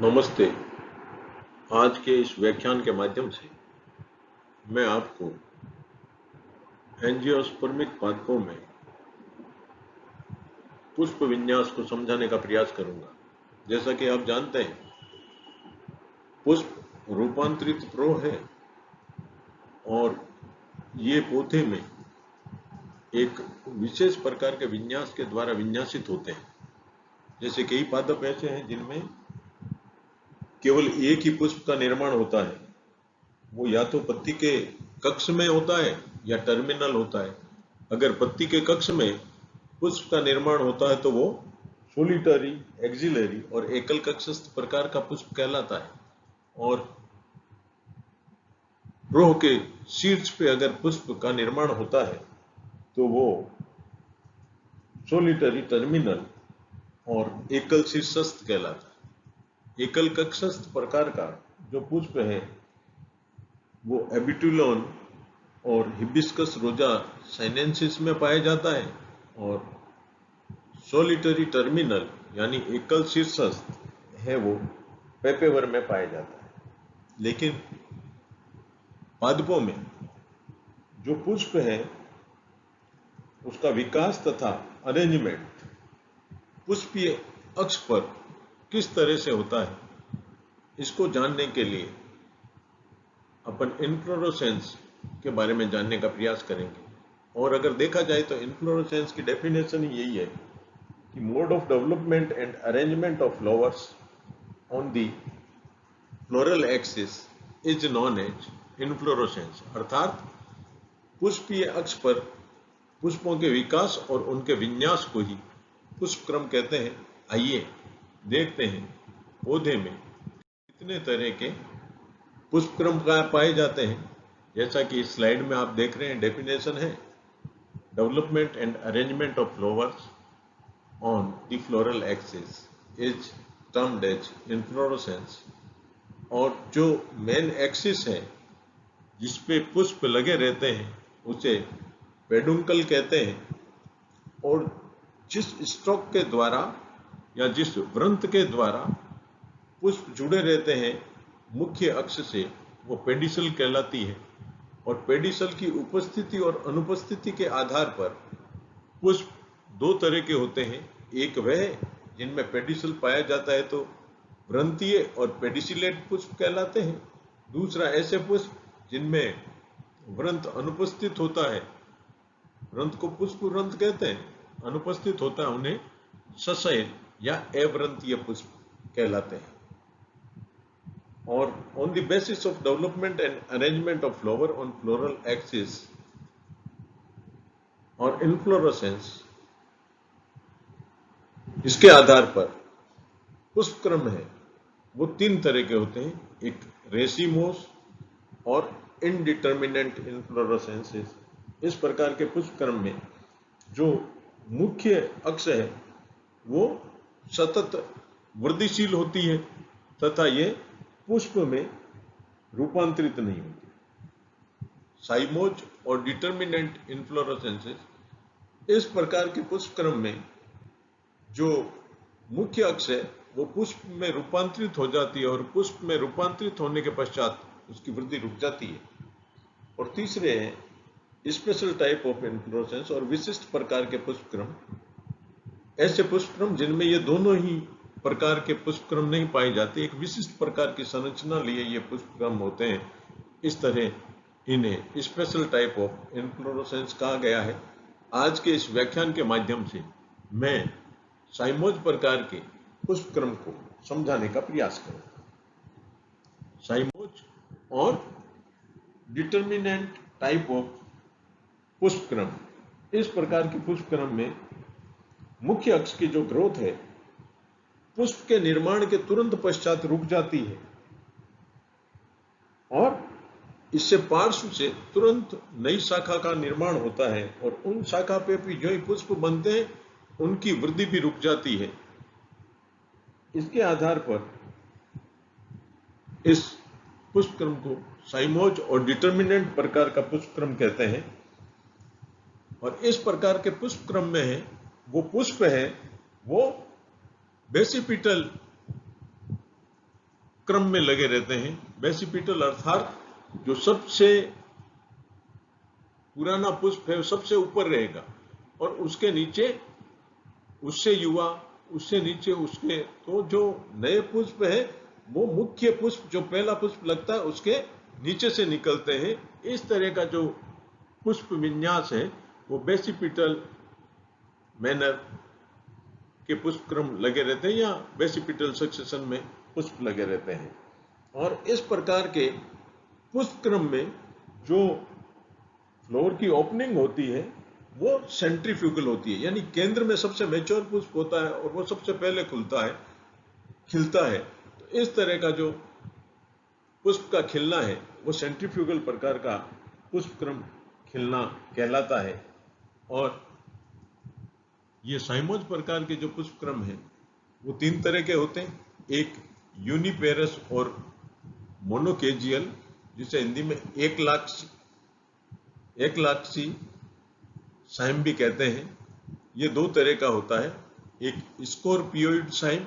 नमस्ते। आज के इस व्याख्यान के माध्यम से मैं आपको एंजियोस्पर्मिक पादपों में पुष्प विन्यास को समझाने का प्रयास करूंगा। जैसा कि आप जानते हैं, पुष्प रूपांतरित प्रो है और ये पौधे में एक विशेष प्रकार के विन्यास के द्वारा विन्यासित होते हैं। जैसे कई पादप ऐसे हैं जिनमें केवल एक ही पुष्प का निर्माण होता है। वो या तो पत्ती के कक्ष में होता है या टर्मिनल होता है। अगर पत्ती के कक्ष में पुष्प का निर्माण होता है तो वो सोलिटरी, एक्सिलरी और एकल कक्षस्थ प्रकार का पुष्प कहलाता है। और रोह के शीर्ष पे अगर पुष्प का निर्माण होता है तो वो सोलिटरी, टर्मिनल और एकल शीर्षस्थ कहलाता है। एकल कक्षस्थ प्रकार का जो पुष्प है वो एबिट्यूलोन और हिबिस्कस रोजा साइनेंसिस में पाया जाता है और सोलिटरी टर्मिनल यानी एकल शीर्षस्थ है वो पेपेवर में पाया जाता है। लेकिन पादपों में जो पुष्प है उसका विकास तथा अरेंजमेंट पुष्पीय अक्ष पर किस तरह से होता है, इसको जानने के लिए अपन इन्फ्लोरेसेंस के बारे में जानने का प्रयास करेंगे। और अगर देखा जाए तो इन्फ्लोरेसेंस की डेफिनेशन ही यही है कि mode of development and arrangement of flowers on the floral axis is known as inflorescence. अर्थात पुष्पीय अक्ष पर पुष्पों के विकास और उनके विन्यास को ही पुष्प क्रम कहते हैं। आइए देखते हैं पौधे में कितने तरह के पुष्प क्रम पाए जाते हैं। जैसा कि इस स्लाइड में आप देख रहे हैं, डेफिनेशन है development and arrangement of flowers on the floral axis is termed as inflorescence. और जो मेन एक्सिस है जिसपे पुष्प लगे रहते हैं उसे पेडुंकल कहते हैं। और जिस स्टॉक के द्वारा या जिस वृंत के द्वारा पुष्प जुड़े रहते हैं मुख्य अक्ष से वो पेडिसल कहलाती है। और पेडिसल की उपस्थिति और अनुपस्थिति के आधार पर पुष्प दो तरह के होते हैं। एक वह जिनमें पेडिसल पाया जाता है तो वृंतीय और पेडिसिलेट पुष्प कहलाते हैं। दूसरा ऐसे पुष्प जिनमें वृंत अनुपस्थित होता है, वृंत को पुष्प वृंत कहते हैं, अनुपस्थित होता है उन्हें सशैल या अवृंतीय पुष्प कहलाते हैं। और on the basis of development and arrangement of flower on floral axis और इन्फ्लोरेसेंस, इसके आधार पर पुष्प क्रम है वो तीन तरह के होते हैं। एक रेसिमोस और इनडिटर्मिनेंट इन्फ्लोरेसेंसेस। इस प्रकार के पुष्प क्रम में जो मुख्य अक्ष है वो सतत वृद्धिशील होती है तथा ये पुष्प में रूपांतरित नहीं होती। साइमोज और डिटर्मिनेंट इन्फ्लोरेसेंसेस, इस प्रकार के पुष्प क्रम में जो मुख्य अक्ष है वो पुष्प में रूपांतरित हो जाती है और पुष्प में रूपांतरित होने के पश्चात उसकी वृद्धि रुक जाती है। और तीसरे हैं स्पेशल टाइप ऑफ इन्फ्लोरेसेंस और विशिष्ट प्रकार के पुष्प क्रम। ऐसे पुष्प क्रम जिनमें ये दोनों ही प्रकार के पुष्प क्रम नहीं पाए जाते, एक विशिष्ट प्रकार की संरचना लिए ये पुष्प क्रम होते हैं। इस तरह इन्हें स्पेशल टाइप ऑफ इन्फ्लोरेसेंस कहा गया है। आज के इस व्याख्यान के माध्यम से मैं साइमोज प्रकार के पुष्प क्रम को समझाने का प्रयास करूंगा। साइमोज और डिटर्मिनेंट टाइप ऑफ पुष्प क्रम, इस प्रकार के पुष्प क्रम में मुख्य अक्ष की जो ग्रोथ है पुष्प के निर्माण के तुरंत पश्चात रुक जाती है और इससे पार्श्व से तुरंत नई शाखा का निर्माण होता है और उन शाखा पे भी जो ही पुष्प बनते हैं उनकी वृद्धि भी रुक जाती है। इसके आधार पर इस पुष्प क्रम को साइमोज और डिटर्मिनेंट प्रकार का पुष्प क्रम कहते हैं। और इस प्रकार के पुष्प क्रम में है वो पुष्प है वो बेसिपिटल क्रम में लगे रहते हैं। बेसिपिटल अर्थात जो सबसे पुराना पुष्प है वो सबसे ऊपर रहेगा और उसके नीचे उससे युवा, उससे नीचे उसके, तो जो नए पुष्प है वो मुख्य पुष्प जो पहला पुष्प लगता है उसके नीचे से निकलते हैं। इस तरह का जो पुष्प विन्यास है वो बेसिपिटल मैनर के पुष्प क्रम लगे रहते हैं या बेसिपिटल सक्सेशन में पुष्प लगे रहते हैं। और इस प्रकार के पुष्प क्रम में जो फ्लोर की ओपनिंग होती है वो सेंट्रीफ्यूगल होती है, यानी केंद्र में सबसे मैच्योर पुष्प होता है और वो सबसे पहले खिलता है। तो इस तरह का जो पुष्प का खिलना है वो सेंट्रीफ्यूगल प्रकार का पुष्प क्रम खिलना कहलाता है। और ये साइमोज प्रकार के जो पुष्प क्रम है वो 3 तरह के होते हैं। एक यूनिपेरस और मोनोकेजियल, जिसे हिंदी में एक लाक्षी साइम भी कहते हैं, ये 2 तरह का होता है। एक स्कॉर्पियोइड साइम,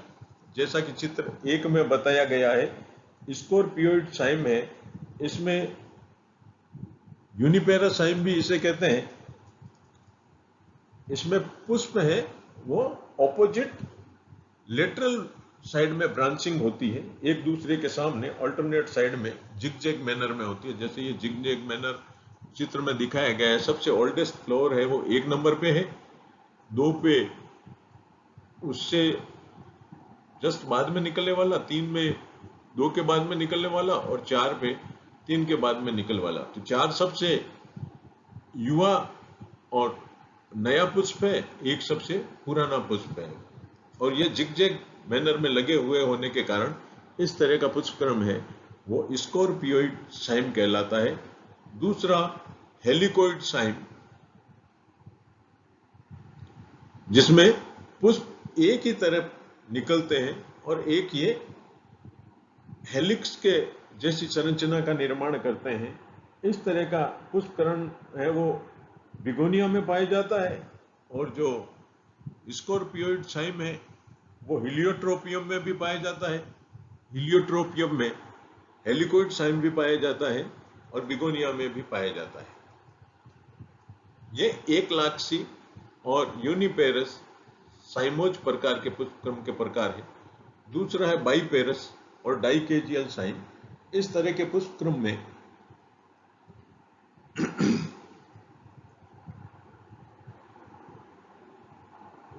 जैसा कि चित्र 1 में बताया गया है, स्कॉर्पियोइड साइम है, इसमें यूनिपेरस साइम भी इसे कहते हैं। इसमें पुष्प है वो ऑपोजिट लेटरल साइड में ब्रांचिंग होती है, एक दूसरे के सामने अल्टरनेट साइड में जिगजैग मैनर में होती है। जैसे ये जिगजैग मैनर चित्र में दिखाया गया है। सबसे ओल्डेस्ट फ्लोर है वो 1 नंबर पे है, 2 पे उससे जस्ट बाद में निकलने वाला, 3 में 2 के बाद में निकलने वाला और 4 पे 3 के बाद में निकलने वाला। तो 4 सबसे युवा और नया पुष्प है, 1 सबसे पुराना पुष्प है। और ये जिगजैग मैनर में लगे हुए होने के कारण इस तरह का पुष्प क्रम है वो स्कॉर्पियोइड साइम कहलाता है। दूसरा हेलिकोइड साइम, जिसमें पुष्प एक ही तरफ निकलते हैं और एक ये हेलिक्स के जैसी संरचना का निर्माण करते हैं। इस तरह का पुष्पकरण है वो बिगोनिया में पाया जाता है। और जो स्कॉर्पियोइड साइम है वो हिलियोट्रोपियम में भी पाया जाता है। हिलियोट्रोपियम में हेलिकोइड साइम भी पाया जाता है और बिगोनिया में भी पाया जाता है। ये एक लाक्षी और यूनिपेरस साइमोज प्रकार के पुष्पक्रम के प्रकार है। दूसरा है बाईपेरस और डाइकेजियल साइम। इस तरह के पुष्पक्रम में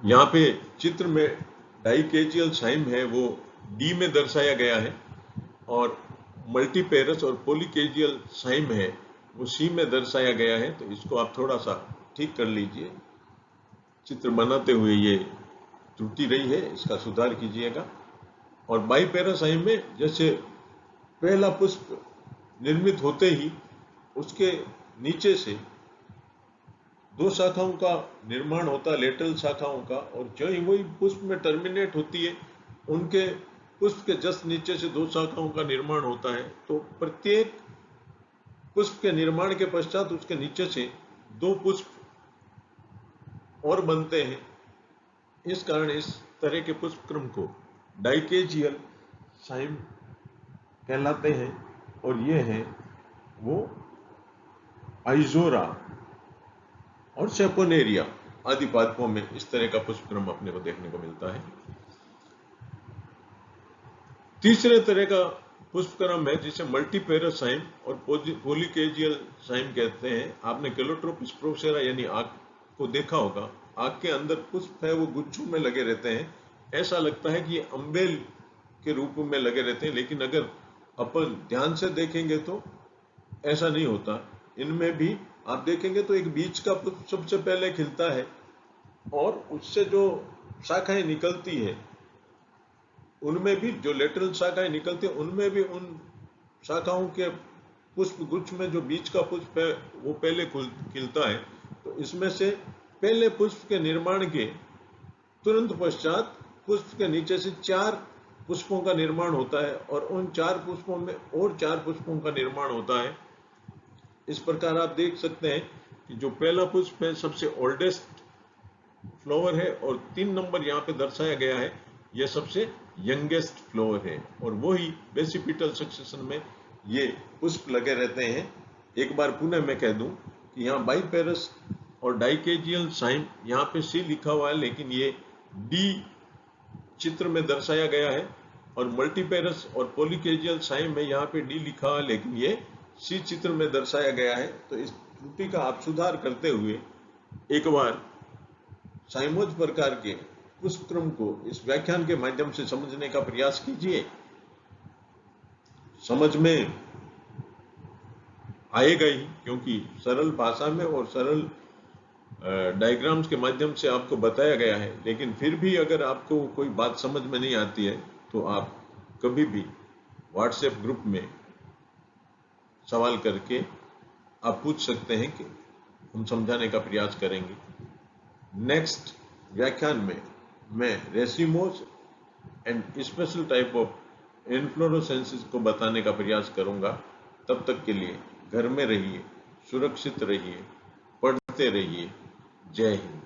यहाँ पे चित्र में डाइकेजियल साइम है वो डी में दर्शाया गया है और मल्टीपेरस और पॉलीकेजियल साइम है वो सी में दर्शाया गया है। तो इसको आप थोड़ा सा ठीक कर लीजिए, चित्र बनाते हुए ये त्रुटि रही है, इसका सुधार कीजिएगा। और बाईपेरासाइम में जैसे पहला पुष्प निर्मित होते ही उसके नीचे से 2 शाखाओं का निर्माण होता है, लेटरल शाखाओं का, और जो ही वही पुष्प में टर्मिनेट होती है उनके पुष्प के जस्ट नीचे से 2 शाखाओं का निर्माण होता है। तो प्रत्येक पुष्प के निर्माण के पश्चात उसके नीचे से 2 पुष्प और बनते हैं। इस कारण इस तरह के पुष्प क्रम को डाइकेजियल साइम कहलाते हैं। और ये है वो आइजोरा और सेपोनेरिया आदि पादपों में इस तरह का पुष्प क्रम अपने को देखने को मिलता है। तीसरे तरह का पुष्प क्रम है जिसे मल्टीपेरस साइम और पॉलीकेजियल साइम कहते हैं। आपने कैलोट्रोपिस प्रोसेरा यानी आग को देखा होगा। आग के अंदर पुष्प है वो गुच्छों में लगे रहते हैं। ऐसा लगता है कि ये अम्बेल के रूप में लगे रहते हैं, लेकिन अगर अपन ध्यान से देखेंगे तो ऐसा नहीं होता। इनमें भी आप देखेंगे तो एक बीज का पुष्प सबसे पहले खिलता है और उससे जो शाखाएं निकलती है उनमें भी जो लेटरल शाखाएं निकलती है उनमें भी उन शाखाओं के पुष्प गुच्छ में जो बीज का पुष्प है वो पहले खिलता है। तो इसमें से पहले पुष्प के निर्माण के तुरंत पश्चात पुष्प के नीचे से 4 पुष्पों का निर्माण होता है और उन 4 पुष्पों में और 4 पुष्पों का निर्माण होता है। इस प्रकार आप देख सकते हैं कि जो पहला पुष्प है सबसे ओल्डेस्ट फ्लावर है और 3 नंबर यहाँ पे दर्शाया गया है ये सबसे यंगेस्ट फ्लोर है और वही बेसिपिटल सक्सेशन में ये पुष्प लगे रहते हैं। एक बार पुनः मैं कह दूं कि यहाँ बाइपेरस और डाइकेजियल साइम, यहाँ पे सी लिखा हुआ है लेकिन ये डी चित्र में दर्शाया गया है, और मल्टीपेरस और पॉलीकेजियल साइम में यहाँ पे डी लिखा हुआ है लेकिन ये सी चित्र में दर्शाया गया है। तो इस त्रुटि का आप सुधार करते हुए एक बार साइमोज प्रकार के पुष्पक्रम को इस व्याख्यान के माध्यम से समझने का प्रयास कीजिए। समझ में आएगा ही, क्योंकि सरल भाषा में और सरल डायग्राम्स के माध्यम से आपको बताया गया है। लेकिन फिर भी अगर आपको कोई बात समझ में नहीं आती है तो आप कभी भी व्हाट्सएप ग्रुप में सवाल करके आप पूछ सकते हैं कि हम समझाने का प्रयास करेंगे। नेक्स्ट व्याख्यान में मैं racemose and special type of inflorescences को बताने का प्रयास करूंगा। तब तक के लिए घर में रहिए, सुरक्षित रहिए, पढ़ते रहिए। जय हिंद।